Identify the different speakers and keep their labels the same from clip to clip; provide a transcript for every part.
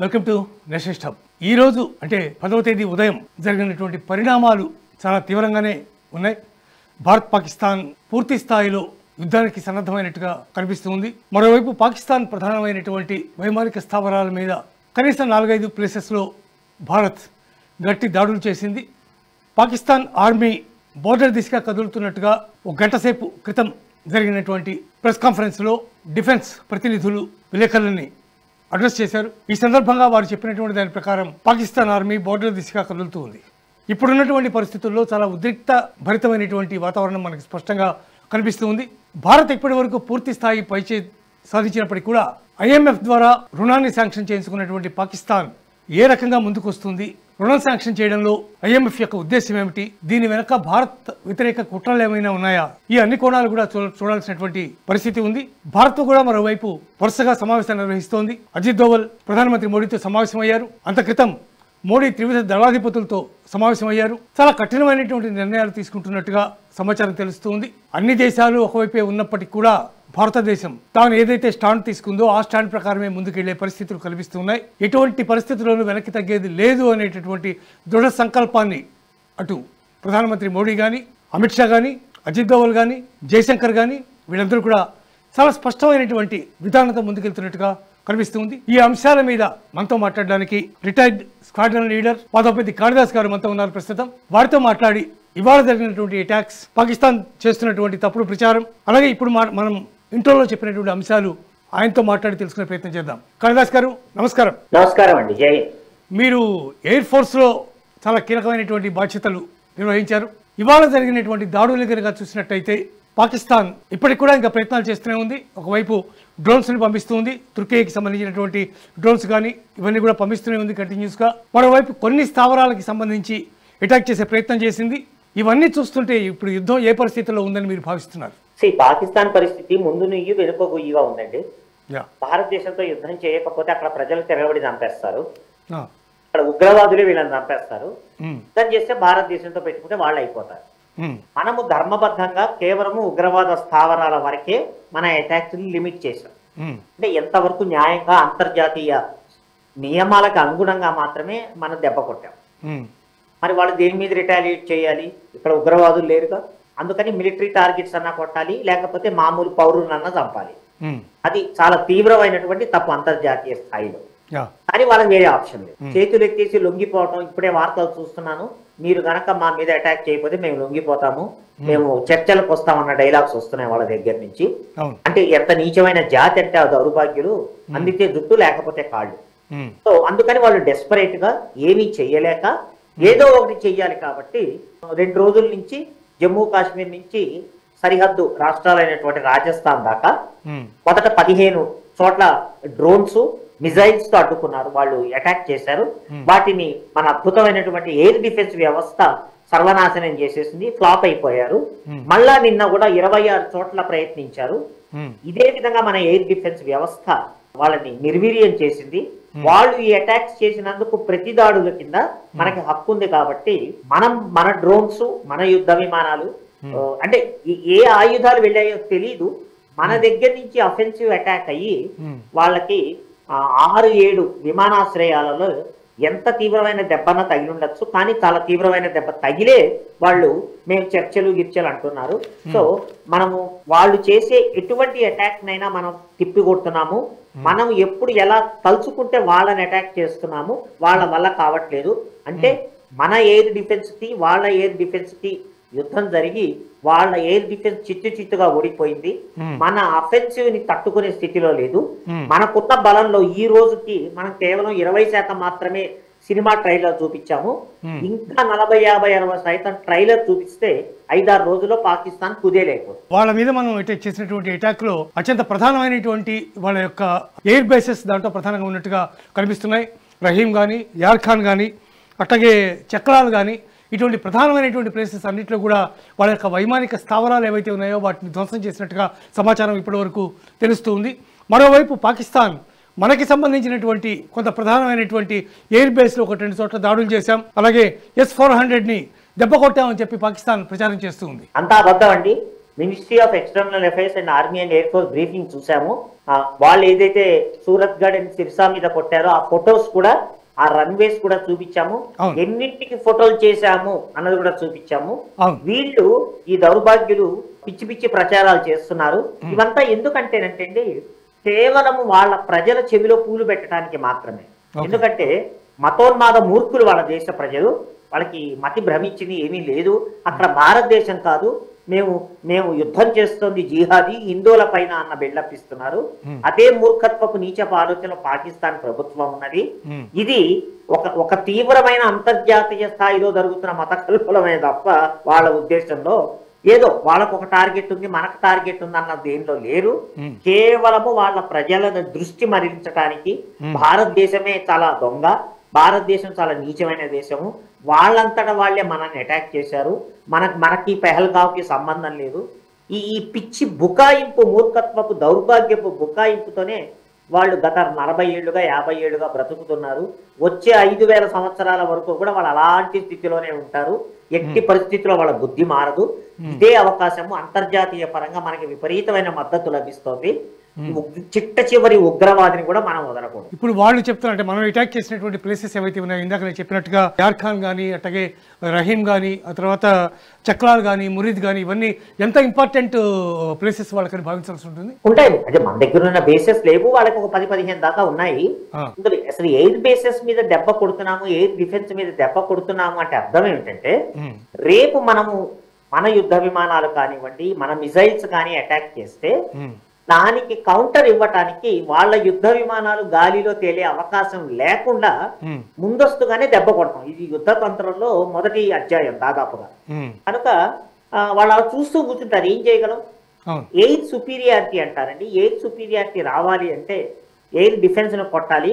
Speaker 1: Welcome to next hub. ఈరోజు అంటే 10వ తేదీ ఉదయం జరిగినటువంటి పరిణామాలు చాలా తీవ్రంగానే ఉన్నాయి. భారత్ పాకిస్తాన్ పూర్తి స్థాయిలో యుద్ధానికి సన్నద్ధమైనట్టుగా కనిపిస్తుంది. మరోవైపు పాకిస్తాన్ ప్రధానమైనటువంటి వైమానిక స్థావరాల మీద కనీసం 4-5 ప్లేసెస్లో భారత్ గట్టి దాడులు చేసింది. పాకిస్తాన్ ఆర్మీ బోర్డర్ దిశగా కదులుతున్నట్టుగా ఒక గంట సేపు క్రితం జరిగినటువంటి ప్రెస్ కాన్ఫరెన్స్లో డిఫెన్స్ ప్రతినిధులు విలేకరులని అడ్రస్ చేశారు. ఈ సందర్భంగా వారు చెప్పినటువంటి దాని ప్రకారం పాకిస్తాన్ ఆర్మీ బోర్డర్ దిశగా కదులుతూ ఉంది. ఇప్పుడున్నటువంటి పరిస్థితుల్లో చాలా ఉద్రిక్త భరితమైనటువంటి వాతావరణం మనకు స్పష్టంగా కనిపిస్తూ ఉంది. భారత్ ఇప్పటి వరకు పూర్తి స్థాయి పైచే సాధించినప్పటికీ కూడా IMF ద్వారా రుణాన్ని శాంక్షన్ చేయించుకున్నటువంటి పాకిస్తాన్ ఏ రకంగా ముందుకు వస్తుంది, రుణం శాంక్షన్ చేయడంలో IMF యొక్క ఉద్దేశం ఏమిటి, దీని వెనక భారత్ వ్యతిరేక కుట్రలు ఏమైనా ఉన్నాయా, ఈ అన్ని కోణాలు కూడా చూడాల్సినటువంటి పరిస్థితి ఉంది. భారత్ కూడా మరోవైపు వరుసగా సమావేశాలు నిర్వహిస్తోంది. అజిత్ దోవల్ ప్రధానమంత్రి మోడీతో సమావేశమయ్యారు. అంత క్రితం మోడీ త్రివిధ దళాధిపతులతో సమావేశమయ్యారు. చాలా కఠినమైనటువంటి నిర్ణయాలు తీసుకుంటున్నట్టుగా సమాచారం తెలుస్తుంది. అన్ని దేశాలు ఒకవైపే ఉన్నప్పటికీ కూడా భారతదేశం తాను ఏదైతే స్టాండ్ తీసుకుందో ఆ స్టాండ్ ప్రకారమే ముందుకెళ్లే పరిస్థితులు కనిపిస్తున్నాయి. ఎటువంటి పరిస్థితుల్లోనూ వెనక్కి తగ్గేది లేదు అనేటటువంటి దృఢ సంకల్పాన్ని అటు ప్రధానమంత్రి మోడీ కానీ, అమిత్ షా కానీ, అజిత్ దోవల్ కానీ, జయశంకర్ కానీ వీళ్ళందరూ కూడా చాలా స్పష్టమైనటువంటి విధానంతో ముందుకెళ్తున్నట్టుగా కనిపిస్తుంది. ఈ అంశాల మీద మనతో మాట్లాడడానికి రిటైర్డ్ స్క్వాడ్రన్ లీడర్ పాదోపతి కాళిదాస్ గారు మనతో ఉన్నారు ప్రస్తుతం. వారితో మాట్లాడి ఇవాళ జరిగినటువంటి అటాక్స్, పాకిస్తాన్ చేస్తున్నటువంటి తప్పుడు ప్రచారం, అలాగే ఇప్పుడు మనం ఇంట్రోలో చెప్పినటువంటి అంశాలు ఆయనతో మాట్లాడి తెలుసుకునే ప్రయత్నం చేద్దాం. కాళిదాస్ గారు నమస్కారం.
Speaker 2: నమస్కారం అండి. జై.
Speaker 1: మీరు ఎయిర్ ఫోర్స్లో చాలా కీలకమైనటువంటి బాధ్యతలు నిర్వహించారు. ఇవాళ జరిగినటువంటి దాడులు కనుక చూసినట్టయితే పాకిస్తాన్ ఇప్పటికి కూడా ఇంకా ప్రయత్నాలు చేస్తూనే ఉంది. ఒకవైపు డ్రోన్స్ని పంపిస్తుంది, తుర్కీకి సంబంధించినటువంటి డ్రోన్స్ కానీ ఇవన్నీ కూడా పంపిస్తూనే ఉంది కంటిన్యూస్గా. మరోవైపు కొన్ని స్థావరాలకి సంబంధించి అటాక్ చేసే ప్రయత్నం చేసింది. ఇవన్నీ చూస్తుంటే ఇప్పుడు యుద్ధం ఏ పరిస్థితిలో ఉందని మీరు భావిస్తున్నారు?
Speaker 2: పాకిస్తాన్ పరిస్థితి ముందు నుయ్యి వెనుక గుయ్యిగా ఉందండి. భారతదేశంతో యుద్ధం చేయకపోతే అక్కడ ప్రజలు తిరగబడి చంపేస్తారు, అక్కడ ఉగ్రవాదులే వీళ్ళని చంపేస్తారు. యుద్ధం చేస్తే భారతదేశంతో పెట్టుకుంటే వాళ్ళు అయిపోతారు. మనము ధర్మబద్ధంగా కేవలము ఉగ్రవాద స్థావరాల వరకే మన అటాక్స్ లిమిట్ చేశాం. అంటే ఎంతవరకు న్యాయంగా అంతర్జాతీయ నియమాలకు అనుగుణంగా మాత్రమే మనం దెబ్బ కొట్టాం. మరి వాళ్ళు దేని మీద రిటాలియేట్ చేయాలి? ఇక్కడ ఉగ్రవాదులు లేరుగా, అందుకని మిలిటరీ టార్గెట్స్ అన్నా కొట్టాలి, లేకపోతే మామూలు పౌరులన్నా చంపాలి. అది చాలా తీవ్రమైనటువంటి తప్పు అంతర్జాతీయ స్థాయిలో. కానీ వాళ్ళకి వేరే ఆప్షన్ లేదు. చేతులు ఎత్తేసి లొంగిపోవటం. ఇప్పుడే వార్తలు చూస్తున్నాను, మీరు గనక మా మీద అటాక్ చేయకపోతే మేము లొంగిపోతాము, మేము చర్చలకు వస్తామన్న డైలాగ్స్ వస్తున్నాయి వాళ్ళ దగ్గర నుంచి. అంటే ఎంత నీచమైన జాతి అంటే ఆ దౌర్భాగ్యులు, అందితే జుట్టు లేకపోతే కాళ్ళు. సో అందుకని వాళ్ళు డెస్పరేట్ గా ఏమీ చెయ్యలేక ఏదో ఒకటి చెయ్యాలి. కాబట్టి 2 రోజుల నుంచి జమ్మూ కాశ్మీర్ నుంచి సరిహద్దు రాష్ట్రాలైనటువంటి రాజస్థాన్ దాకా మొదట 15 చోట్ల డ్రోన్స్, మిజైల్స్ తో అడ్డుకున్నారు. వాళ్ళు అటాక్ చేశారు. వాటిని మన అద్భుతమైనటువంటి ఎయిర్ డిఫెన్స్ వ్యవస్థ సర్వనాశనం చేసేసింది, ఫ్లాప్ అయిపోయారు. మళ్ళా నిన్న కూడా 26 చోట్ల ప్రయత్నించారు. ఇదే విధంగా మన ఎయిర్ డిఫెన్స్ వ్యవస్థ వాళ్ళని నిర్వీర్యం చేసింది. వాళ్ళు ఈ అటాక్స్ చేసినందుకు ప్రతి దాడుల కింద మనకి హక్కు ఉంది. కాబట్టి మన డ్రోన్స్, మన యుద్ధ విమానాలు, అంటే ఏ ఆయుధాలు వెళ్ళాయో తెలీదు, మన దగ్గర నుంచి అఫెన్సివ్ అటాక్ అయ్యి వాళ్ళకి 6-7 విమానాశ్రయాలలో ఎంత తీవ్రమైన దెబ్బన తగిలి ఉండొచ్చు. కానీ చాలా తీవ్రమైన దెబ్బ తగిలే వాళ్ళు మేము చర్చలు అంటున్నారు. సో మనము వాళ్ళు చేసే ఎటువంటి అటాక్ నైనా మనం తిప్పి కొడుతున్నాము. మనం ఎప్పుడు ఎలా తలుచుకుంటే వాళ్ళని అటాక్ చేస్తున్నాము, వాళ్ళ వల్ల కావట్లేదు. అంటే మన ఎయిర్ డిఫెన్స్ కి వాళ్ళ ఎయిర్ డిఫెన్స్ కి యుద్ధం జరిగి వాళ్ళ ఎయిర్ డిఫెన్స్ చిత్తుగా ఓడిపోయింది. మన అఫెన్సివ్ ని తట్టుకునే స్థితిలో లేదు. మనకున్న బలంలో ఈ రోజుకి మనం కేవలం 20% మాత్రమే సినిమా ట్రైలర్ చూపించాము. ఇంకా 40-50-60% ట్రైలర్ చూపిస్తే 5-6 రోజుల్లో పాకిస్తాన్ కుదేలేకపోతుంది.
Speaker 1: వాళ్ళ మీద మనం అటాక్ చేసినటువంటి అటాక్ లో అత్యంత ప్రధానమైనటువంటి వాళ్ళ యొక్క ఎయిర్ బేసెస్ దాంట్లో ప్రధానంగా ఉన్నట్టుగా కనిపిస్తున్నాయి. రహీం కానీ, యార్ ఖాన్ కానీ, అట్లాగే చక్రాలు కానీ, ఇటువంటి ప్రధానమైనటువంటి ప్లేసెస్ అన్నింటిలో కూడా వాళ్ళ యొక్క వైమానిక స్థావరాలు ఏవైతే ఉన్నాయో వాటిని ధ్వంసం చేసినట్టుగా సమాచారం ఇప్పటి వరకు తెలుస్తూ ఉంది. మరోవైపు పాకిస్తాన్ మనకి సంబంధించినటువంటి కొంత ప్రధానమైనటువంటి ఎయిర్ బేస్లో 1-2 చోట్ల దాడులు చేశాం, అలాగే S-400ని దెబ్బ కొట్టామని చెప్పి పాకిస్తాన్ ప్రచారం చేస్తూ ఉంది.
Speaker 2: అంతా అబద్ధం అండి. Ministry of external affairs and army and air force briefing చూసాము. వాళ్ళు ఏదైతే సూరత్ గఢ్ అండ్ సిర్సా మీద కొట్టారో ఆ ఫొటోస్ కూడా, ఆ రన్వేస్ కూడా చూపించాము. ఎన్నింటికి ఫోటోలు చేశాము అన్నది కూడా చూపించాము. వీళ్ళు ఈ దౌర్భాగ్యులు పిచ్చి పిచ్చి ప్రచారాలు చేస్తున్నారు. ఇవంతా ఎందుకంటేనంటే అండి, కేవలం వాళ్ళ ప్రజల చెవిలో పూలు పెట్టడానికి మాత్రమే. ఎందుకంటే మతోన్మాద మూర్ఖులు వాళ్ళ దేశ ప్రజలు, వాళ్ళకి మతి భ్రమించింది ఏమీ లేదు. అక్కడ భారతదేశం కాదు, మేము యుద్ధం చేస్తోంది జిహాదీ హిందువుల పైన అన్న బిల్డప్ ఇస్తున్నారు. అదే మూర్ఖత్వపు నీచపు ఆలోచన పాకిస్తాన్ ప్రభుత్వం ఉన్నది. ఇది ఒక తీవ్రమైన అంతర్జాతీయ స్థాయిలో జరుగుతున్న మత కల్పనమే తప్ప వాళ్ళ ఉద్దేశంలో ఏదో వాళ్ళకు ఒక టార్గెట్ ఉంది, మనకు టార్గెట్ ఉంది అన్న దేనిలో లేరు. కేవలము వాళ్ళ ప్రజల దృష్టి మరలించడానికి భారతదేశమే చాలా దొంగ, భారతదేశం చాలా నీచమైన దేశము, వాళ్ళంతటా వాళ్ళే మనల్ని అటాక్ చేశారు, మనకి పెహల్గావ్కి సంబంధం లేదు. ఈ పిచ్చి బుకాయింపు, మూర్ఖత్వపు దౌర్భాగ్యపు బుకాయింపుతోనే వాళ్ళు గత 40 ఏళ్లుగా 50 ఏళ్లుగా బ్రతుకుతున్నారు. వచ్చే 5000 సంవత్సరాల వరకు కూడా వాళ్ళు అలాంటి స్థితిలోనే ఉంటారు. ఎట్టి పరిస్థితిలో వాళ్ళ బుద్ధి మారదు. ఇదే అవకాశము అంతర్జాతీయ పరంగా మనకి విపరీతమైన మద్దతు లభిస్తోంది. చిట్ట చివరి ఉగ్రవాదిని కూడా మనం వదలకూడదు.
Speaker 1: ఇప్పుడు వాళ్ళు చెప్తున్నారంటే మనం అటాక్ చేసినటువంటి ప్లేసెస్ ఏవైతే ఉన్నాయో, ఇందాక నేను చెప్పినట్టుగా యార్ఖాన్ కానీ, అట్లాగే రహీం కానీ, ఆ తర్వాత చక్రాల్ కానీ, మురీద్ కానీ, ఇవన్నీ ఎంత ఇంపార్టెంట్ ప్లేసెస్ వాళ్ళకని భావించాల్సి ఉంటుంది.
Speaker 2: ఉంటాయి. అదే మన దగ్గర ఉన్న బేసెస్ లేవు, వాళ్ళకి ఒక 10-15 దాకా ఉన్నాయి. అసలు ఎయిర్ బేసెస్ మీద దెబ్బ కొడుతున్నాము, ఎయిర్ డిఫెన్స్ మీద దెబ్బ కొడుతున్నాము అంటే అర్థం ఏమిటంటే, రేపు మనము మన యుద్ధ విమానాలు కానివ్వండి, మన మిసైల్స్ కానీ అటాక్ చేస్తే దానికి కౌంటర్ ఇవ్వటానికి వాళ్ళ యుద్ధ విమానాలు గాలిలో తేలే అవకాశం లేకుండా ముందస్తుగానే దెబ్బ కొడతాం. ఇది యుద్ధ తంత్రంలో మొదటి అధ్యాయం దాదాపుగా. కనుక వాళ్ళు అలా చూస్తూ కూర్చుంటారు. ఏం చేయగలం? ఎయిర్ సుపీరియారిటీ అంటారండి. ఎయిర్ సుపీరియారిటీ రావాలి అంటే ఎయిర్ డిఫెన్స్ ను కొట్టాలి.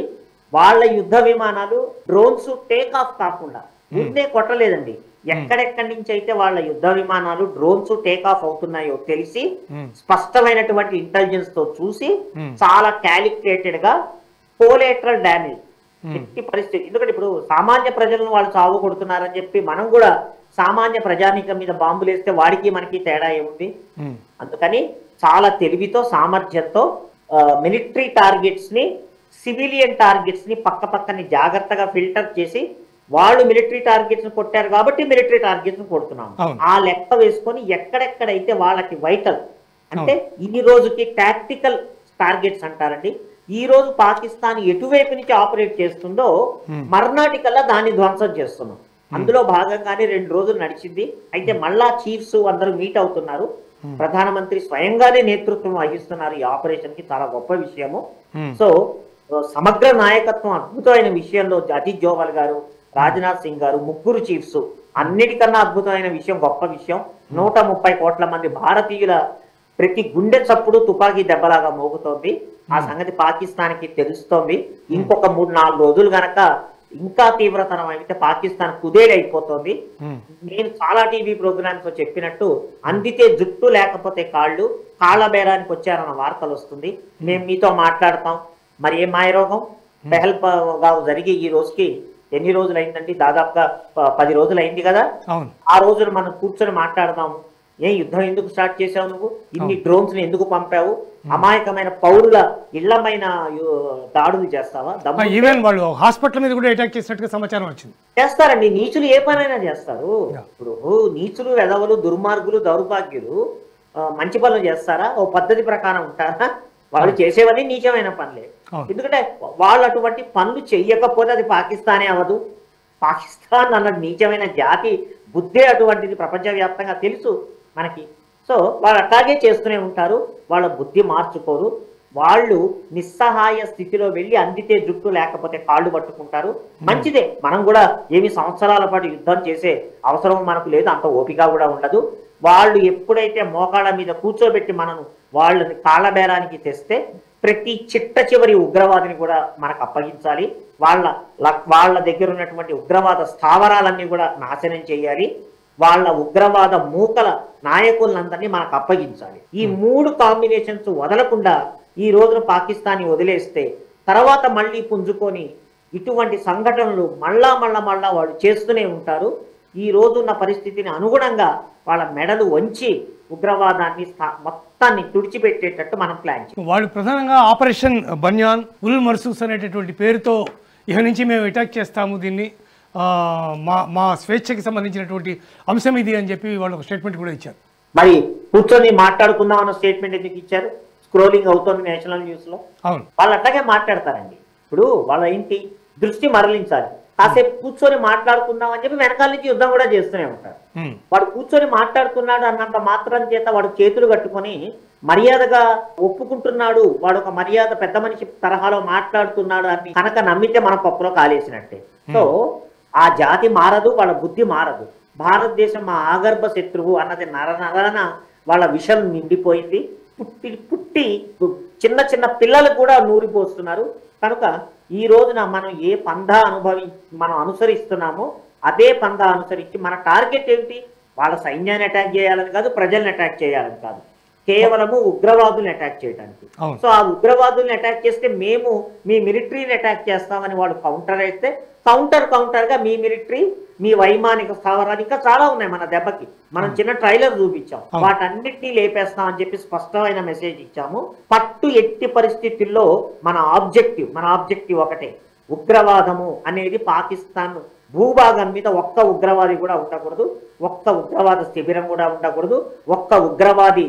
Speaker 2: వాళ్ళ యుద్ధ విమానాలు డ్రోన్స్ టేక్ ఆఫ్ కాకుండా ముందే కొట్టలేదండి. ఎక్కడెక్కడి నుంచి అయితే వాళ్ళ యుద్ధ విమానాలు డ్రోన్స్ టేక్ ఆఫ్ అవుతున్నాయో తెలిసి, స్పష్టమైనటువంటి ఇంటెలిజెన్స్ తో చూసి, చాలా క్యాలిక్యులేటెడ్ గా కోలేటరల్ డ్యామేజ్ ఎట్టి పరిస్థితి. ఎందుకంటే ఇప్పుడు సామాన్య ప్రజలను వాళ్ళు చావు కొడుతున్నారని చెప్పి మనం కూడా సామాన్య ప్రజానీకం మీద బాంబులు వేస్తే వాడికి మనకి తేడా ఏముంది? అందుకని చాలా తెలివితో, సామర్థ్యంతో మిలిటరీ టార్గెట్స్ ని, సివిలియన్ టార్గెట్స్ ని పక్కని జాగ్రత్తగా ఫిల్టర్ చేసి, వాళ్ళు మిలిటరీ టార్గెట్స్ కొట్టారు కాబట్టి మిలిటరీ టార్గెట్స్ కొడుతున్నాము. ఆ లెక్క వేసుకొని ఎక్కడెక్కడైతే వాళ్ళకి వైటల్ అంటే ఈ రోజుకి టాక్టికల్ టార్గెట్స్ అంటారండి. ఈ రోజు పాకిస్తాన్ ఎటువైపు నుంచి ఆపరేట్ చేస్తుందో మర్నాటికల్లా దాన్ని ధ్వంసం చేస్తున్నాం. అందులో భాగంగానే 2 రోజులు నడిచింది. అయితే మళ్ళా చీఫ్స్ అందరూ మీట్ అవుతున్నారు. ప్రధానమంత్రి స్వయంగానే నేతృత్వం వహిస్తున్నారు ఈ ఆపరేషన్ కి. చాలా గొప్ప విషయము. సో సమగ్ర నాయకత్వం అద్భుతమైన విషయంలో అజిత్ జోవల్ గారు, రాజ్నాథ్ సింగ్ గారు, ముగ్గురు చీఫ్స్, అన్నిటికన్నా అద్భుతమైన విషయం, గొప్ప విషయం, 130 కోట్ల మంది భారతీయుల ప్రతి గుండె చప్పుడు తుపాకీ దెబ్బలాగా మోగుతోంది. ఆ సంగతి పాకిస్తాన్ కి తెలుస్తోంది. ఇంకొక 3-4 రోజులు గనక ఇంకా తీవ్రతరం అయితే పాకిస్తాన్ కుదేలైపోతుంది. నేను చాలా టీవీ ప్రోగ్రామ్స్ లో చెప్పినట్టు, అందితే జుట్టు లేకపోతే కాళ్ళు, కాళ్ళ బేరానికి వచ్చారన్న వార్తలు వస్తుంది. మేము మీతో మాట్లాడతాం. మరి ఏ మాయరోగం? పెహల్గావ్ జరిగి ఈ రోజుకి ఎన్ని రోజులు అయిందండి? దాదాపుగా 10 రోజులు అయింది కదా. ఆ రోజులు మనం కూర్చొని మాట్లాడదాం. ఏ యుద్ధం ఎందుకు స్టార్ట్ చేసావు నువ్వు? ఇన్ని డ్రోన్స్ ని ఎందుకు పంపావు? అమాయకమైన పౌరుల ఇళ్లమైన దాడులు చేస్తావా?
Speaker 1: ఈవెన్ వాళ్ళు హాస్పిటల్ మీద కూడా అటాక్ చేసినట్టుగా సమాచారం వచ్చింది.
Speaker 2: చేస్తారండి. నీచులు ఏ పనైనా చేస్తారు. ఇప్పుడు నీచులు, వెధవలు, దుర్మార్గులు, దౌర్భాగ్యులు మంచి పనులు చేస్తారా? ఓ పద్ధతి ప్రకారం ఉంటారా? వాళ్ళు చేసేవన్నీ నీచమైన పనులే. ఎందుకంటే వాళ్ళు అటువంటి పనులు చెయ్యకపోతే అది పాకిస్తానే అవ్వదు. పాకిస్తాన్ అన్నది నీచమైన జాతి బుద్ధే అటువంటిది, ప్రపంచవ్యాప్తంగా తెలుసు మనకి. సో వాళ్ళు అట్లాగే చేస్తూనే ఉంటారు. వాళ్ళ బుద్ధి మార్చుకోరు. వాళ్ళు నిస్సహాయ స్థితిలో వెళ్ళి అందితే జుట్టు లేకపోతే కాళ్ళు పట్టుకుంటారు. మంచిదే. మనం కూడా ఏమి సంవత్సరాల పాటు యుద్ధం చేసే అవసరం మనకు లేదు, అంత ఓపిక కూడా ఉండదు. వాళ్ళు ఎప్పుడైతే మోకాళ్ళ మీద కూర్చోబెట్టి మనను వాళ్ళని కాళ్ళబేరానికి తెస్తే ప్రతి చిట్ట చివరి ఉగ్రవాదిని కూడా మనకు అప్పగించాలి. వాళ్ళ దగ్గర ఉన్నటువంటి ఉగ్రవాద స్థావరాలన్నీ కూడా నాశనం చేయాలి. వాళ్ళ ఉగ్రవాద మూకల నాయకులందరినీ మనకు అప్పగించాలి. ఈ 3 కాంబినేషన్స్ వదలకుండా ఈ రోజున పాకిస్తాన్ని వదిలేస్తే తర్వాత మళ్ళీ పుంజుకొని ఇటువంటి సంఘటనలు మళ్ళా వాళ్ళు చేస్తూనే ఉంటారు. ఈ రోజున్న పరిస్థితిని అనుగుణంగా వాళ్ళ మెడలు వంచి ఉగ్రవాదాన్ని మొత్తాన్ని తుడిచిపెట్టేటట్టు మనం ప్లాన్ చేయాలి.
Speaker 1: వాళ్ళు ప్రధానంగా ఆపరేషన్ బన్యాన్ ఉల్ మర్సూస్ అనేటటువంటి పేరుతో ఇక నుంచి మేము అటాక్ చేస్తాము, దీన్ని మా స్వేచ్ఛకి సంబంధించినటువంటి అంశం ఇది అని చెప్పి వాళ్ళు ఒక స్టేట్మెంట్ కూడా ఇచ్చారు.
Speaker 2: మరి కూర్చొని మాట్లాడుకుందాం అన్న స్టేట్మెంట్ ఎందుకు ఇచ్చారు? స్క్రోలింగ్ అవుతుంది నేషనల్ న్యూస్ లో.
Speaker 1: అవును,
Speaker 2: వాళ్ళు అట్లాగే మాట్లాడతారండి. ఇప్పుడు వాళ్ళ ఏంటి దృష్టి మరలించాలి, కాసేపు కూర్చొని మాట్లాడుకుందాం అని చెప్పి వెనకాల నుంచి యుద్ధం కూడా చేస్తూనే ఉంటారు. వాడు కూర్చొని మాట్లాడుతున్నాడు అన్నంత మాత్రం చేత వాడు చేతులు కట్టుకొని మర్యాదగా ఒప్పుకుంటున్నాడు, వాడు ఒక మర్యాద పెద్ద మనిషి తరహాలో మాట్లాడుతున్నాడు అని కనుక నమ్మితే మన పప్పులో కాలేసినట్టే. సో ఆ జాతి మారదు, వాళ్ళ బుద్ధి మారదు. భారతదేశం మా ఆగర్భ శత్రువు అన్నది నరనరన వాళ్ళ విషం నిండిపోయింది. పుట్టి చిన్న చిన్న పిల్లలు కూడా నూరిపోస్తున్నారు. కనుక ఈ రోజున మనం ఏ పందా మనం అనుసరిస్తున్నామో అదే పందా అనుసరించి మన టార్గెట్ ఏమిటి? వాళ్ళ సైన్యాన్ని అటాక్ చేయాలని కాదు, ప్రజల్ని అటాక్ చేయాలని కాదు, కేవలము ఉగ్రవాదుల్ని అటాక్ చేయడానికి. సో ఆ ఉగ్రవాదుల్ని అటాక్ చేస్తే మేము మీ మిలిటరీని అటాక్ చేస్తామని వాళ్ళు కౌంటర్ అయితే కౌంటర్ గా మీ మిలిటరీ, మీ వైమానిక స్థావరాలు ఇంకా చాలా ఉన్నాయి మన దెబ్బకి. మనం చిన్న ట్రైలర్ చూపించాం, వాటన్నిటినీ లేపేస్తాం అని చెప్పి స్పష్టమైన మెసేజ్ ఇచ్చాము. పట్టు ఎట్టి పరిస్థితుల్లో మన ఆబ్జెక్టివ్ ఒకటే, ఉగ్రవాదము అనేది పాకిస్తాన్ భూభాగం మీద ఒక్క ఉగ్రవాది కూడా ఉండకూడదు, ఒక్క ఉగ్రవాద శిబిరం కూడా ఉండకూడదు, ఒక్క ఉగ్రవాది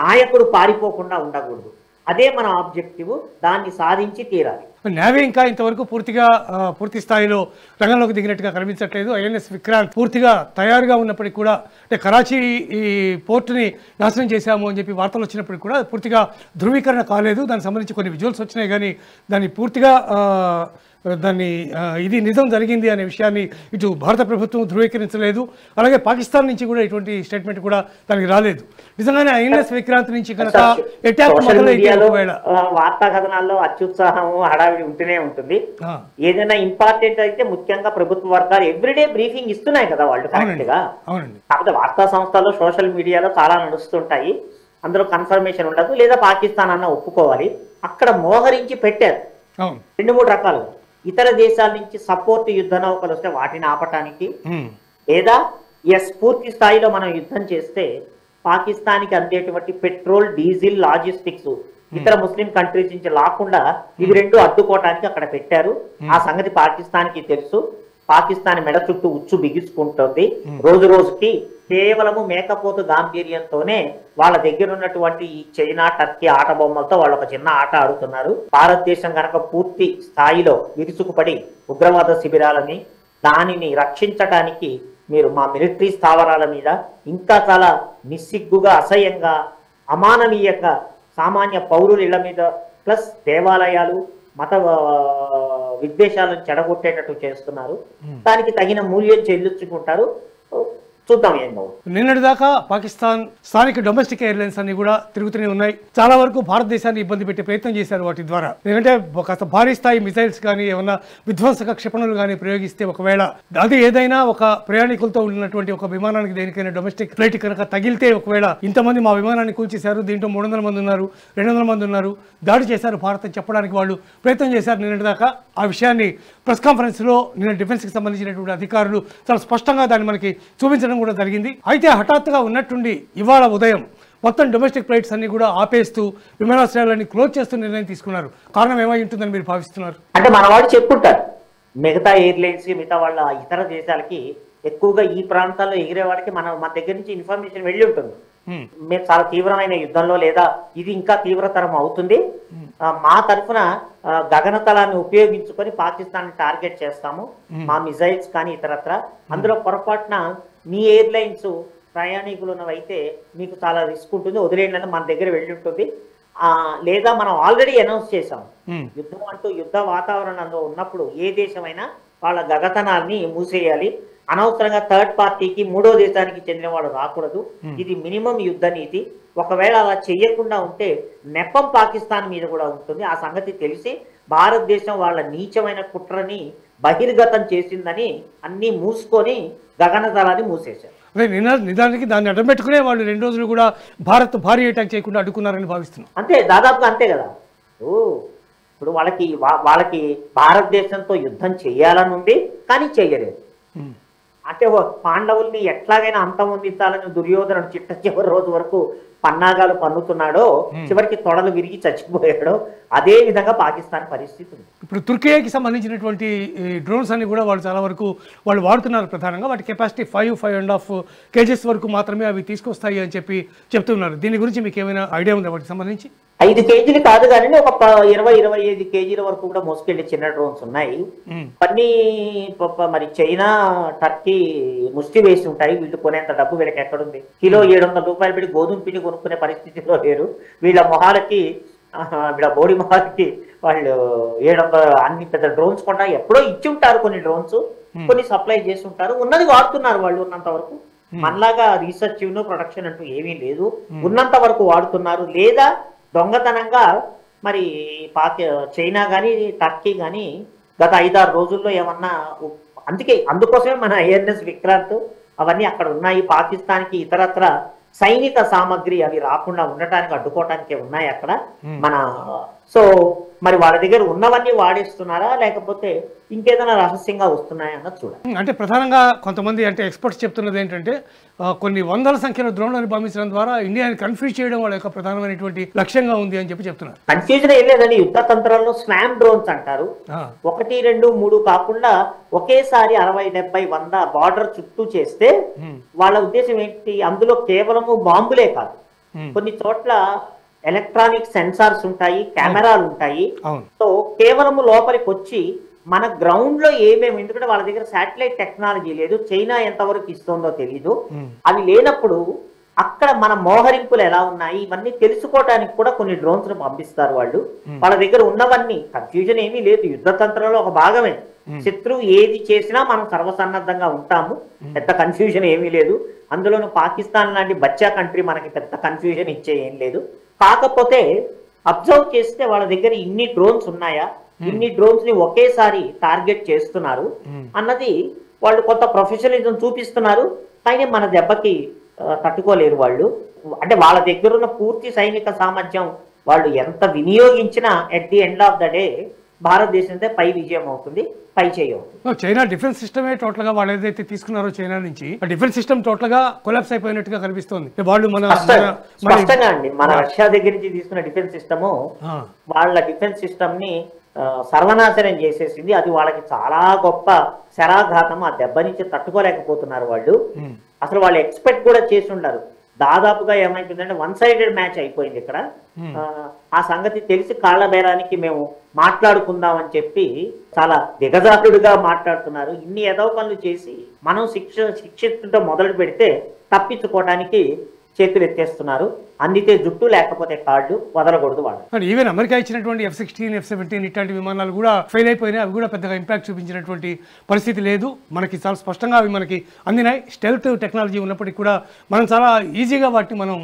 Speaker 2: నాయకుడు పారిపోకుండా ఉండకూడదు. అదే మన ఆబ్జెక్టివ్, దాన్ని సాధించి తీరాలి.
Speaker 1: నేవీ ఇంకా ఇంతవరకు పూర్తి స్థాయిలో రంగంలోకి దిగినట్టుగా కనిపించట్లేదు. ఐఎన్ఎస్ విక్రాంత్ పూర్తిగా తయారుగా ఉన్నప్పటికీ కూడా, అంటే కరాచీ ఈ పోర్టుని నాశనం చేశాము అని చెప్పి వార్తలు వచ్చినప్పటికీ కూడా పూర్తిగా ధృవీకరణ కాలేదు. దానికి సంబంధించి కొన్ని విజువల్స్ వచ్చినాయి, కానీ దాన్ని పూర్తిగా ఇది నిజం జరిగింది అనే విషయాన్ని ఇటు భారత ప్రభుత్వం ధృవీకరించలేదు. అలాగే పాకిస్తాన్ నుంచి కూడా ఇటువంటి స్టేట్మెంట్ కూడా దానికి రాలేదు. నిజంగానే ఐఎన్ఎస్ విక్రాంత్ నుంచి కనుక అటాక్
Speaker 2: వార్తా కథనాల్లో అత్యుత్సాహం హడావిడి ఉంటూనే ఉంటుంది. ఏదైనా ఇంపార్టెంట్ అయితే ముఖ్యంగా ప్రభుత్వ వర్గాలు ఎవ్రీడే బ్రీఫింగ్ ఇస్తున్నాయి కదా వాళ్ళు కరెక్ట్ గా. కాకపోతే వార్తా సంస్థల్లో సోషల్ మీడియాలో చాలా నడుస్తుంటాయి, అందులో కన్ఫర్మేషన్ ఉండదు, లేదా పాకిస్తాన్ అన్న ఒప్పుకోవాలి. అక్కడ మోహరించి పెట్టారు 2-3 రకాలుగా. ఇతర దేశాల నుంచి సపోర్ట్ యుద్ధ నౌకలు వస్తే వాటిని ఆపటానికి, లేదా పూర్తి స్థాయిలో మనం యుద్ధం చేస్తే పాకిస్తాన్కి అందేటువంటి పెట్రోల్, డీజిల్, లాజిస్టిక్స్ ఇతర ముస్లిం కంట్రీస్ నుంచి లాకుండా ఇవి రెండు అడ్డుకోవటానికి అక్కడ పెట్టారు. ఆ సంగతి పాకిస్తాన్కి తెలుసు. పాకిస్తాన్ మెడ చుట్టూ ఉచ్చు బిగించుకుంటుంది రోజు రోజుకి. కేవలము మేకపోతు గాంభీర్యంతోనే వాళ్ళ దగ్గర ఉన్నటువంటి ఈ చైనా, టర్కీ ఆట బొమ్మలతో వాళ్ళు ఒక చిన్న ఆట ఆడుతున్నారు. భారతదేశం కనుక పూర్తి స్థాయిలో విరుచుకుపడి ఉగ్రవాద శిబిరాలని దానిని రక్షించడానికి మీరు మా మిలిటరీ స్థావరాల మీద ఇంకా చాలా నిస్సిగ్గుగా, అసహ్యంగా, అమానవీయంగా సామాన్య పౌరుల ఇళ్ల మీద ప్లస్ దేవాలయాలు, మత విద్వేషాలను చెడగొట్టేటట్టు చేస్తున్నారు. దానికి తగిన మూల్యం చెల్లించుకుంటారు. చూద్దాం ఏందో.
Speaker 1: నిన్నటిదాకా పాకిస్తాన్ స్థానిక డొమెస్టిక్ ఎయిర్లైన్స్ అన్ని కూడా తిరుగుతూనే ఉన్నాయి. చాలా వరకు భారతదేశాన్ని ఇబ్బంది పెట్టే ప్రయత్నం చేశారు వాటి ద్వారా. ఎందుకంటే కాస్త భారీ స్థాయి మిసైల్స్ కానీ ఏమన్నా విధ్వంసక క్షిపణులు కానీ ప్రయోగిస్తే, ఒకవేళ అది ఏదైనా ఒక ప్రయాణికులతో ఉన్నటువంటి ఒక విమానానికి దేనికైనా డొమెస్టిక్ ఫ్లైట్ కనుక తగిలితే, ఒకవేళ ఇంతమంది మా విమానాన్ని కూల్చేశారు, దీంట్లో 300 మంది ఉన్నారు, 200 మంది ఉన్నారు, దాడి చేశారు భారత్ అని చెప్పడానికి వాళ్ళు ప్రయత్నం చేశారు నిన్నటిదాకా. ఆ విషయాన్ని ప్రెస్ కాన్ఫరెన్స్లో నిన్న డిఫెన్స్కి సంబంధించినటువంటి అధికారులు చాలా స్పష్టంగా దాన్ని మనకి చూపించడం కూడా జరిగింది. అయితే హఠాత్తుగా ఉన్నట్టుండి ఇవాళ ఉదయం మొత్తం డొమెస్టిక్ ఫ్లైట్స్ అన్ని కూడా ఆపేస్తూ విమానాశ్రయాలన్నీ క్లోజ్ చేస్తూ నిర్ణయం తీసుకున్నారు. కారణం ఏమై ఉంటుందని మీరు భావిస్తున్నారు?
Speaker 2: అంటే మన వాళ్ళు చెప్పుకుంటారు, మిగతా ఎయిర్లైన్స్, మిగతా వాళ్ళ ఇతర దేశాలకి ఎక్కువగా ఈ ప్రాంతాల్లో ఎగిరే వాడికి మన దగ్గర నుంచి ఇన్ఫర్మేషన్ వెళ్ళి ఉంటుంది. మేము చాలా తీవ్రమైన యుద్ధంలో, లేదా ఇది ఇంకా తీవ్రతరం అవుతుంది, మా తరఫున గగనతలాన్ని ఉపయోగించుకొని పాకిస్తాన్ టార్గెట్ చేస్తాము, మా మిజైల్స్ కానీ ఇతరత్ర. అందులో పొరపాటున మీ ఎయిర్లైన్స్ ప్రయాణికులు ఉన్నవైతే మీకు చాలా రిస్క్ ఉంటుంది, వదిలేయండి మన దగ్గర వెళ్ళి ఉంటుంది. లేదా మనం ఆల్రెడీ అనౌన్స్ చేసాం, యుద్ధం అంటూ యుద్ధ వాతావరణంలో ఉన్నప్పుడు ఏ దేశమైనా వాళ్ళ గగనతలాన్ని మూసేయాలి. అనవసరంగా థర్డ్ పార్టీకి, మూడో దేశానికి చెందిన వాళ్ళు రాకూడదు. ఇది మినిమం యుద్ధ నీతి. ఒకవేళ అలా చెయ్యకుండా ఉంటే నెపం పాకిస్తాన్ మీద కూడా ఉంటుంది. ఆ సంగతి తెలిసి భారతదేశం వాళ్ళ నీచమైన కుట్రని బహిర్గతం చేసిందని అన్ని మూసుకొని గగనతలాన్ని మూసేశారు.
Speaker 1: నిజానికి దాన్ని అడ్డం పెట్టుకునే వాళ్ళు 2 రోజులు కూడా భారత్ భారీ అటాక్ చేయకుండా అడ్డుకున్నారని భావిస్తున్నాం.
Speaker 2: అంతే, దాదాపుగా అంతే కదా. ఇప్పుడు వాళ్ళకి భారతదేశంతో యుద్ధం చేయాలని ఉంది, కానీ చెయ్యలేదు. అంటే పాండవుల్ని ఎట్లాగైనా అంతమొందించాలని దుర్యోధనుడు చిట్ట చివరి రోజు వరకు పన్నాగాలు పన్నుతున్నాడో చివరికి తొడలు విరిగి చచ్చిపోయాడో అదే విధంగా పాకిస్తాన్ పరిస్థితి ఉంది.
Speaker 1: ఇప్పుడు తుర్కియాకి సంబంధించినటువంటి డ్రోన్స్ అన్ని కూడా వాళ్ళు చాలా వరకు వాళ్ళు వాడుతున్నారు. ప్రధానంగా వాటి కెపాసిటీ 5.5 kgs వరకు మాత్రమే అవి తీసుకొస్తాయి అని చెప్పి చెప్తున్నారు. దీని గురించి మీకు ఏమైనా ఐడియా ఉందా వాటికి సంబంధించి?
Speaker 2: 5 kg కాదు కానీ ఒక 20-25 kg వరకు కూడా మోసుకెళ్లే చిన్న డ్రోన్స్ ఉన్నాయి. అన్ని మరి చైనా, టర్కీ ముష్టి వేసి ఉంటాయి. వీళ్ళు కొనేంత డబ్బు వీళ్ళకి ఎక్కడుంది? కిలో 700 రూపాయలు పెట్టి గోధుమ పిండి కొనుక్కునే పరిస్థితిలో లేరు. వీళ్ళ మొహాలకి, వీళ్ళ బోడి మొహాలకి వాళ్ళు 700 అన్ని పెద్ద డ్రోన్స్ కొంటా ఎప్పుడో ఇచ్చి ఉంటారు. కొన్ని డ్రోన్స్ కొన్ని సప్లై చేసి ఉంటారు. ఉన్నది వాడుతున్నారు వాళ్ళు ఉన్నంత వరకు. మనలాగా రీసెర్చ్ ప్రొడక్షన్ అంటూ ఏమీ లేదు. ఉన్నంత వరకు వాడుతున్నారు. లేదా దొంగతనంగా మరి చైనా కానీ టర్కీ కానీ గత 5-6 రోజుల్లో ఏమన్నా, అందుకోసమే మన ఐఎన్ఎస్ విక్రాంత్ అవన్నీ అక్కడ ఉన్నాయి. పాకిస్తాన్కి ఇతరత్ర సైనిక సామగ్రి అవి రాకుండా ఉండటానికి అడ్డుకోవటానికే ఉన్నాయి అక్కడ మన. సో మరి వాళ్ళ దగ్గర ఉన్నవన్నీ వాడేస్తున్నారా లేకపోతే ఇంకేదైనా రహస్యంగా వస్తున్నాయా అన్నది చూడాలి.
Speaker 1: అంటే ప్రధానంగా కొంతమంది అంటే ఎక్స్పర్ట్స్ చెప్తున్నది ఏంటంటే కొన్ని వందల సంఖ్యలో డ్రోన్లను పంపించడం ద్వారా ఇండియాని కన్ఫ్యూజ్ చేయడం వాళ్ళ యొక్క ప్రధానమైనటువంటి లక్ష్యంగా ఉంది అని చెప్పి చెప్తున్నారు.
Speaker 2: కన్ఫ్యూజన్ ఏం లేదండి. యుద్ధ తంత్రాల్లో స్వామ్ డ్రోన్స్ అంటారు. 1, 2, 3 కాకుండా ఒకేసారి 60, 70, 100 బార్డర్ చుట్టూ చేస్తే వాళ్ళ ఉద్దేశం ఏంటి? అందులో కేవలము బాంబులే కాదు, కొన్ని చోట్ల ఎలక్ట్రానిక్ సెన్సార్స్ ఉంటాయి, కెమెరాలు ఉంటాయి. సో కేవలము లోపలికి వచ్చి మన గ్రౌండ్ లో ఏమేమి, ఎందుకంటే వాళ్ళ దగ్గర శాటిలైట్ టెక్నాలజీ లేదు, చైనా ఎంతవరకు ఇస్తుందో తెలీదు. అవి లేనప్పుడు అక్కడ మన మోహరింపులు ఎలా ఉన్నాయి ఇవన్నీ తెలుసుకోవడానికి కూడా కొన్ని డ్రోన్స్ ను పంపిస్తారు వాళ్ళు. వాళ్ళ దగ్గర ఉన్నవన్నీ, కన్ఫ్యూజన్ ఏమీ లేదు, యుద్ధ తంత్రంలో ఒక భాగమే. శత్రువు ఏది చేసినా మనం సర్వసన్నద్ధంగా ఉంటాము, పెద్ద కన్ఫ్యూజన్ ఏమీ లేదు. అందులోనూ పాకిస్తాన్ లాంటి బచ్చా కంట్రీ మనకి పెద్ద కన్ఫ్యూజన్ ఇచ్చే ఏం లేదు. కాకపోతే అబ్జర్వ్ చేస్తే వాళ్ళ దగ్గర ఇన్ని డ్రోన్స్ ఉన్నాయా, ఇన్ని డ్రోన్స్ ని ఒకేసారి టార్గెట్ చేస్తున్నారు అన్నది వాళ్ళు కొంత ప్రొఫెషనలిజం చూపిస్తున్నారు. కానీ మన దెబ్బకి తట్టుకోలేరు వాళ్ళు. అంటే వాళ్ళ దగ్గర ఉన్న పూర్తి సైనిక సామర్థ్యం వాళ్ళు ఎంత వినియోగించినా at the end of the day భారతదేశంతో పై విజయం అవుతుంది, పై చేయ అవుతుంది.
Speaker 1: చైనా డిఫెన్స్ సిస్టమే టోటల్ గా వాళ్ళు ఏదైతే తీసుకున్నారో చైనా నుంచి డిఫెన్స్ సిస్టమ్ టోటల్ గా కొలాప్స్ అయిపోయినట్టుగా కనిపిస్తోంది. వాళ్ళు
Speaker 2: స్పష్టంగా అండి మన రష్యా దగ్గర నుంచి తీసుకున్న డిఫెన్స్ సిస్టము వాళ్ళ డిఫెన్స్ సిస్టమ్ ని సర్వనాశనం చేసేసింది. అది వాళ్ళకి చాలా గొప్ప శరాఘాతం. ఆ దెబ్బ నుంచి తట్టుకోలేకపోతున్నారు వాళ్ళు. అసలు వాళ్ళు ఎక్స్పెక్ట్ కూడా చేసి ఉండరు. దాదాపుగా ఏమైపోయిందంటే 1-sided మ్యాచ్ అయిపోయింది ఇక్కడ. ఆ సంగతి తెలిసి కాళ్ల బేరానికి మేము మాట్లాడుకుందాం అని చెప్పి చాలా దిగజారుడుగా మాట్లాడుతున్నారు. ఇన్ని ఎదవ పనులు చేసి మనం శిక్షించడంతో మొదలు పెడితే తప్పించుకోవడానికి చేతులు ఎత్తేస్తున్నారు. అందితే జుట్టు లేకపోతే కాళ్ళు వదలకూడదు వాళ్ళు.
Speaker 1: ఈవెన్ అమెరికా ఇచ్చినటువంటి F-16, F-17 ఇట్లాంటి విమానాలు కూడా ఫెయిల్ అయిపోయినాయి. అవి కూడా పెద్దగా ఇంపాక్ట్ చూపించినటువంటి పరిస్థితి లేదు. మనకి చాలా స్పష్టంగా అవి మనకి అందినాయి. స్టెల్త్ టెక్నాలజీ ఉన్నప్పటికీ కూడా మనం చాలా ఈజీగా వాటిని మనం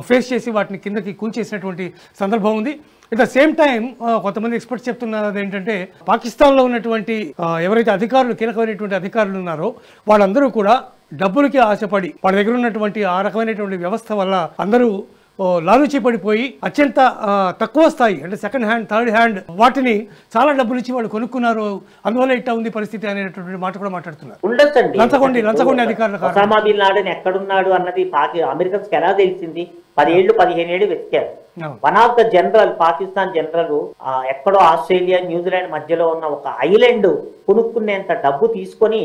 Speaker 1: ఫేస్ చేసి వాటిని కిందకి కూల్చేసినటువంటి సందర్భం ఉంది. ఎట్ ద సేమ్ టైం కొంతమంది ఎక్స్పర్ట్స్ చెప్తున్నారు ఏంటంటే పాకిస్తాన్లో ఉన్నటువంటి ఎవరైతే అధికారులు, కీలకమైనటువంటి అధికారులు ఉన్నారో వాళ్ళందరూ కూడా డబ్బులకి ఆశపడి వాళ్ళ దగ్గర ఉన్నటువంటి ఆ రకమైనటువంటి వ్యవస్థ వల్ల అందరూ లాలూచి పడిపోయి అత్యంత తక్కువ స్థాయి అంటే సెకండ్ హ్యాండ్, థర్డ్ హ్యాండ్ వాటిని చాలా డబ్బులు ఇచ్చి వాళ్ళు కొనుక్కున్నారు. అందువల్ల ఇట్లా ఉంది పరిస్థితి అనేటువంటి మాట కూడా మాట్లాడుతున్నారు. లంచగొండి అధికారులు
Speaker 2: ఒసామా బిన్ లాడెన్ ఎక్కడున్నాడు అన్నది అమెరికన్స్ ఎలా తెలిసింది? 10-15 ఏళ్ళు వెతికారు. One of the general, Pakistan general ఎక్కడో ఆస్ట్రేలియా, న్యూజిలాండ్ మధ్యలో ఉన్న ఒక ఐలాండ్ కొనుక్కునేంత డబ్బు తీసుకొని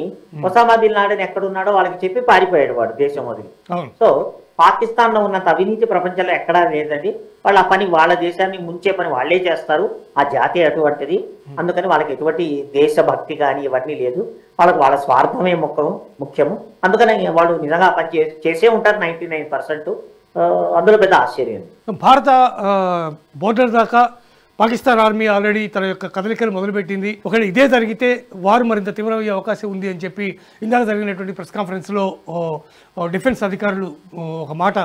Speaker 2: ఒసామా బిన్ లాడెన్ ఎక్కడున్నాడో వాళ్ళకి చెప్పి పారిపోయాడు వాడు దేశం వదిలి. సో పాకిస్తాన్ లో ఉన్నంత అవినీతి ప్రపంచంలో ఎక్కడా లేదండి. వాళ్ళు ఆ పని, వాళ్ళ దేశాన్ని ముంచే పని వాళ్ళే చేస్తారు. ఆ జాతి అటువంటిది. అందుకని వాళ్ళకి ఎటువంటి దేశభక్తి కానీ ఇవన్నీ లేదు. వాళ్ళకి వాళ్ళ స్వార్థమే ముఖ్యము. అందుకని వాళ్ళు నిజంగా పని చేసే ఉంటారు 99%. అందులో పెద్ద ఆశ్చర్యం.
Speaker 1: భారత బోర్డర్ దాకా పాకిస్తాన్ ఆర్మీ ఆల్రెడీ తన యొక్క కదలికలు మొదలుపెట్టింది. ఒకవేళ ఇదే జరిగితే వారు మరింత తీవ్రమయ్యే అవకాశం ఉంది అని చెప్పి ఇందాక జరిగినటువంటి ప్రెస్ కాన్ఫరెన్స్లో డిఫెన్స్ అధికారులు ఒక మాట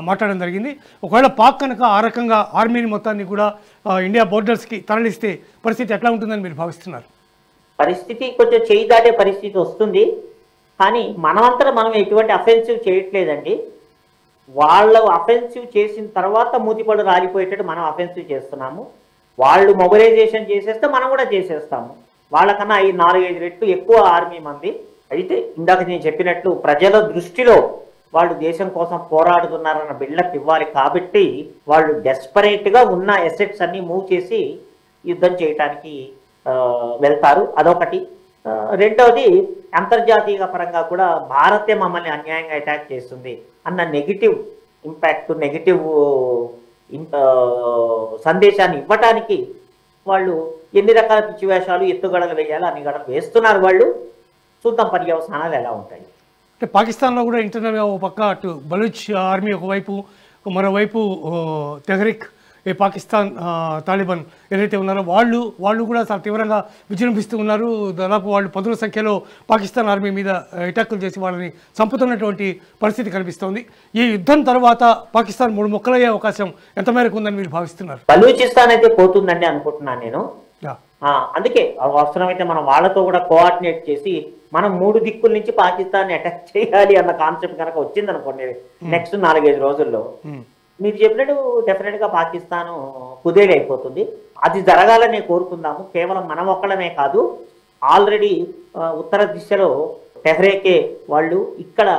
Speaker 1: మాట్లాడడం జరిగింది. ఒకవేళ పాక్ కనుక ఆ రకంగా ఆర్మీని మొత్తాన్ని కూడా ఇండియా బోర్డర్స్కి తరలిస్తే పరిస్థితి ఎట్లా ఉంటుందని మీరు భావిస్తున్నారు?
Speaker 2: పరిస్థితి కొంచెం చేయి దాటే పరిస్థితి వస్తుంది. కానీ మనమంతా మనం ఎటువంటి అఫెన్సివ్ చేయట్లేదండి. వాళ్ళు అఫెన్సివ్ చేసిన తర్వాత మూతిపడు రాలిపోయేటట్టు మనం అఫెన్సివ్ చేస్తున్నాము. వాళ్ళు మొబిలైజేషన్ చేసేస్తే మనం కూడా చేసేస్తాము. వాళ్ళకన్నా 4-5 రెట్లు ఎక్కువ ఆర్మీ మంది. అయితే ఇందాక నేను చెప్పినట్లు ప్రజల దృష్టిలో వాళ్ళు దేశం కోసం పోరాడుతున్నారన్న బిల్డప్ ఇవ్వాలి కాబట్టి వాళ్ళు డెస్పరేట్గా ఉన్న అసెట్స్ అన్ని మూవ్ చేసి యుద్ధం చేయడానికి వెళ్తారు. అదొకటి. రెండవది అంతర్జాతీయ పరంగా కూడా భారతే మమ్మల్ని అన్యాయంగా అటాక్ చేస్తుంది అన్న నెగిటివ్ ఇంపాక్ట్, నెగిటివ్ సందేశాన్ని ఇవ్వటానికి వాళ్ళు ఎన్ని రకాల పిచ్చి వేషాలు ఎత్తుగడలు వేయాలో అన్ని గడలు వేస్తున్నారు వాళ్ళు. చూద్దాం పర్యవసానాలు ఎలా ఉంటాయి.
Speaker 1: అంటే పాకిస్తాన్లో కూడా ఇంటర్నల్గా ఒక పక్క అటు బలూచ్ ఆర్మీ ఒకవైపు, మరోవైపు తెహ్రీక్ ఏ పాకిస్తాన్ తాలిబాన్ ఏదైతే ఉన్నారో వాళ్ళు కూడా చాలా తీవ్రంగా విజృంభిస్తూ ఉన్నారు. దాదాపు వాళ్ళు పదుల సంఖ్యలో పాకిస్తాన్ ఆర్మీ మీద అటాకులు చేసి వాళ్ళని చంపుతున్నటువంటి పరిస్థితి కనిపిస్తోంది. ఈ యుద్ధం తర్వాత పాకిస్తాన్ 3 ముక్కలయ్యే అవకాశం ఎంత మేరకు ఉందని మీరు భావిస్తున్నారు?
Speaker 2: బలూచిస్తాన్ అయితే పోతుందండి అనుకుంటున్నాను నేను. అందుకే అవసరమైతే మనం వాళ్ళతో కూడా కోఆర్డినేట్ చేసి మనం 3 దిక్కుల నుంచి పాకిస్తాన్ అటాక్ చేయాలి అన్న కాన్సెప్ట్ కనుక వచ్చింది అనుకోండి నెక్స్ట్ 4-5 రోజుల్లో, మీరు చెప్పినట్టు డెఫినెట్ గా పాకిస్తాన్ కుదేలు అయిపోతుంది. అది జరగాలని కోరుకుందాము. కేవలం మనం ఒక్కడమే కాదు, ఆల్రెడీ ఉత్తర దిశలో టెహ్రీకే వాళ్ళు, ఇక్కడ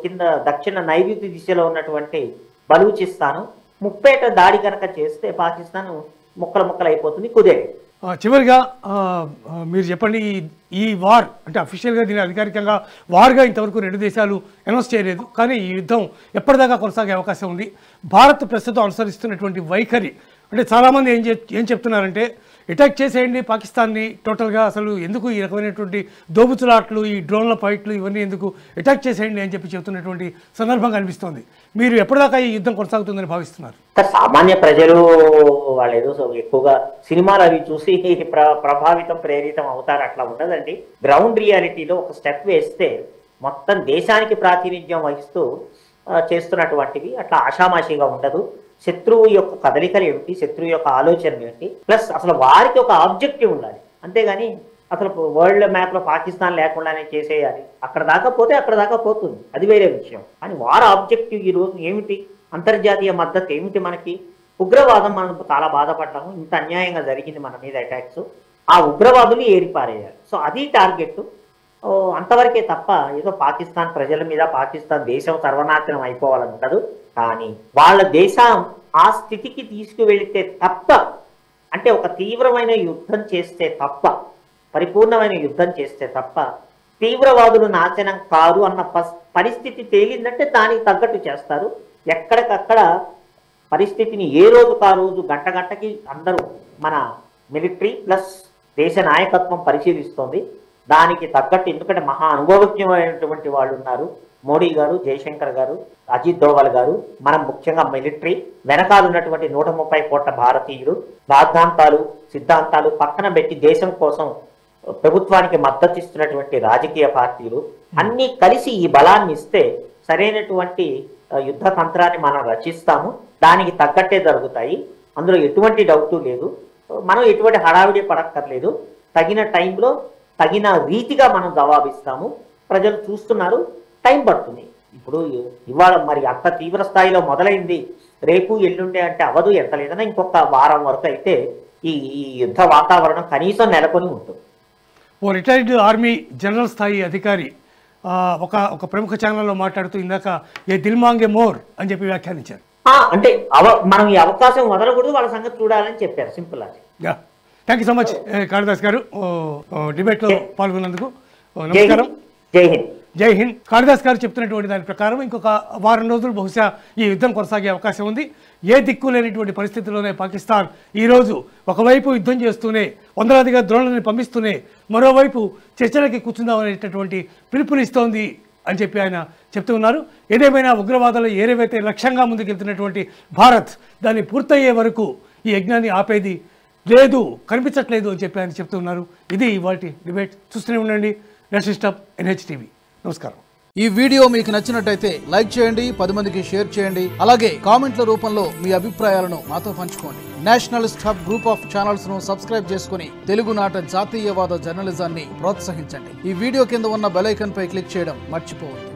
Speaker 2: కింద దక్షిణ నైరుతి దిశలో ఉన్నటువంటి బలూచిస్తాను ముప్పేట దాడి కనుక చేస్తే పాకిస్తాన్ ముక్కలు అయిపోతుంది, కుదేలు.
Speaker 1: చివరిగా మీరు చెప్పండి, ఈ వార్ అంటే అఫీషియల్గా దీన్ని అధికారికంగా వార్గా ఇంతవరకు 2 దేశాలు అనౌన్స్ చేయలేదు, కానీ ఈ యుద్ధం ఎప్పటిదాకా కొనసాగే అవకాశం ఉంది? భారత్ ప్రస్తుతం అనుసరిస్తున్నటువంటి వైఖరి అంటే చాలామంది ఏం చెప్తున్నారంటే అటాక్ చేసేయండి పాకిస్తాన్ని, టోటల్గా అసలు ఎందుకు ఈ రకమైనటువంటి దోబుతులాట్లు, ఈ డ్రోన్ల ఫైట్లు ఇవన్నీ ఎందుకు, అటాక్ చేసేయండి అని చెప్పి చెబుతున్నటువంటి సందర్భం కనిపిస్తోంది. మీరు ఎప్పటిదాకా ఈ యుద్ధం కొనసాగుతుందని భావిస్తున్నారు?
Speaker 2: సామాన్య ప్రజలు వాళ్ళు ఏదో ఎక్కువగా సినిమాలు అవి చూసి ప్రభావితం ప్రేరితం అవుతారు, అట్లా ఉండదండి. గ్రౌండ్ రియాలిటీలో ఒక స్టెప్ వేస్తే మొత్తం దేశానికి ప్రాతినిధ్యం వహిస్తూ చేస్తున్నటువంటివి అట్లా ఆషామాషిగా ఉండదు. శత్రువు యొక్క కదలికలు ఏమిటి, శత్రువు యొక్క ఆలోచనలు ఏమిటి, ప్లస్ అసలు వారికి ఒక ఆబ్జెక్టివ్ ఉండాలి. అంతేగాని అసలు వరల్డ్ మ్యాప్లో పాకిస్తాన్ లేకుండానే చేసేయాలి, అక్కడ దాకా పోతే అక్కడ దాకా పోతుంది, అది వేరే విషయం. కానీ వారి ఆబ్జెక్టివ్ ఈరోజు ఏమిటి, అంతర్జాతీయ మద్దతు ఏమిటి, మనకి ఉగ్రవాదం, మనం చాలా బాధపడ్డాము, ఇంత అన్యాయంగా జరిగింది మన మీద అటాక్స్, ఆ ఉగ్రవాదులు ఏరిపారేయాలి. సో అది టార్గెట్. అంతవరకే తప్ప ఏదో పాకిస్తాన్ ప్రజల మీద పాకిస్తాన్ దేశం సర్వనాశనం అయిపోవాలనుండదు. కానీ వాళ్ళ దేశం ఆ స్థితికి తీసుకువెళితే తప్ప, అంటే ఒక తీవ్రమైన యుద్ధం చేస్తే తప్ప, పరిపూర్ణమైన యుద్ధం చేస్తే తప్ప తీవ్రవాదులు నాశనం కారు అన్న పరిస్థితి తేలిందంటే దానికి తగ్గట్టు చేస్తారు. ఎక్కడికక్కడ పరిస్థితిని ఏ రోజుకు ఆ రోజు గంటకి అందరూ మన మిలిటరీ ప్లస్ దేశ నాయకత్వం పరిశీలిస్తోంది. దానికి తగ్గట్టు, ఎందుకంటే మహా అనుభవజ్ఞమైనటువంటి వాళ్ళు ఉన్నారు, మోడీ గారు, జయశంకర్ గారు, అజిత్ దోవల్ గారు, మనం ముఖ్యంగా మిలిటరీ వెనకాల ఉన్నటువంటి 130 కోట్ల భారతీయులు, సిద్ధాంతాలు పక్కన పెట్టి దేశం కోసం ప్రభుత్వానికి మద్దతు ఇస్తున్నటువంటి రాజకీయ పార్టీలు అన్నీ కలిసి ఈ బలాన్ని ఇస్తే సరైనటువంటి యుద్ధ తంత్రాన్ని మనం రచిస్తాము. దానికి తగ్గట్టే జరుగుతాయి, అందులో ఎటువంటి డౌటు లేదు. మనం ఎటువంటి హడావిడి పడక్కర్లేదు. తగిన టైంలో తగిన రీతిగా మనం జవాబిస్తాము. ప్రజలు చూస్తున్నారు, టైం పడుతుంది. ఇప్పుడు ఇవాళ మరి అంత తీవ్ర స్థాయిలో మొదలైంది, రేపు ఎల్లుండే అంటే అవదు. ఎంత లేదన్నా ఇంకొక వారం వరకు అయితే ఈ యుద్ధ వాతావరణం కనీసం నెలకొని ఉంటుంది.
Speaker 1: ఓ రిటైర్డ్ ఆర్మీ జనరల్ స్థాయి అధికారి ఒక ప్రముఖ ఛానల్లో మాట్లాడుతూ ఇందాక ఏ దిల్ మాంగే మోర్ అని చెప్పి వ్యాఖ్యానించారు.
Speaker 2: అంటే మనం ఈ అవకాశం వదలకూడదు, వాళ్ళ సంగతి చూడాలని చెప్పారు. సింపుల్ అది.
Speaker 1: Thank you so much Kalidas గారు డిబేట్లో పాల్గొన్నందుకు. నమస్కారం.
Speaker 2: జై హింద్.
Speaker 1: జై హింద్. కాళిదాస్ గారు చెప్తున్నటువంటి దాని ప్రకారం ఇంకొక వారం రోజులు బహుశా ఈ యుద్ధం కొనసాగే అవకాశం ఉంది. ఏ దిక్కు లేనటువంటి పరిస్థితుల్లోనే పాకిస్తాన్ ఈరోజు ఒకవైపు యుద్ధం చేస్తూనే వందలాదిగా డ్రోన్లని పంపిస్తూనే మరోవైపు చర్చలకి కూర్చుందామనేటటువంటి పిలుపునిస్తోంది అని చెప్పి ఆయన చెప్తూ ఉన్నారు. ఏదేమైనా ఉగ్రవాదాలు ఏరేవైతే లక్ష్యంగా ముందుకెళ్తున్నటువంటి భారత్ దాన్ని పూర్తయ్యే వరకు ఈ యజ్ఞాన్ని ఆపేది లేదు, కనిపించట్లేదు అని చెప్పి ఆయన చెప్తున్నారు. ఇది ఇవాల్టి డిబేట్. చూస్తూనే ఉండండి నేషనల్ స్టాప్ NHTV. నమస్కారం.
Speaker 3: ఈ వీడియో మీకు నచ్చినట్టయితే లైక్ చేయండి, 10 మందికి షేర్ చేయండి. అలాగే కామెంట్ల రూపంలో మీ అభిప్రాయాలను మాతో పంచుకోండి. Nationalist hub group of channels ను సబ్స్క్రైబ్ చేసుకుని తెలుగునాట జాతీయవాద జర్నలిజాన్ని ప్రోత్సహించండి. ఈ వీడియో కింద ఉన్న బెల్ ఐకాన్ పై క్లిక్ చేయడం మర్చిపోవద్దు.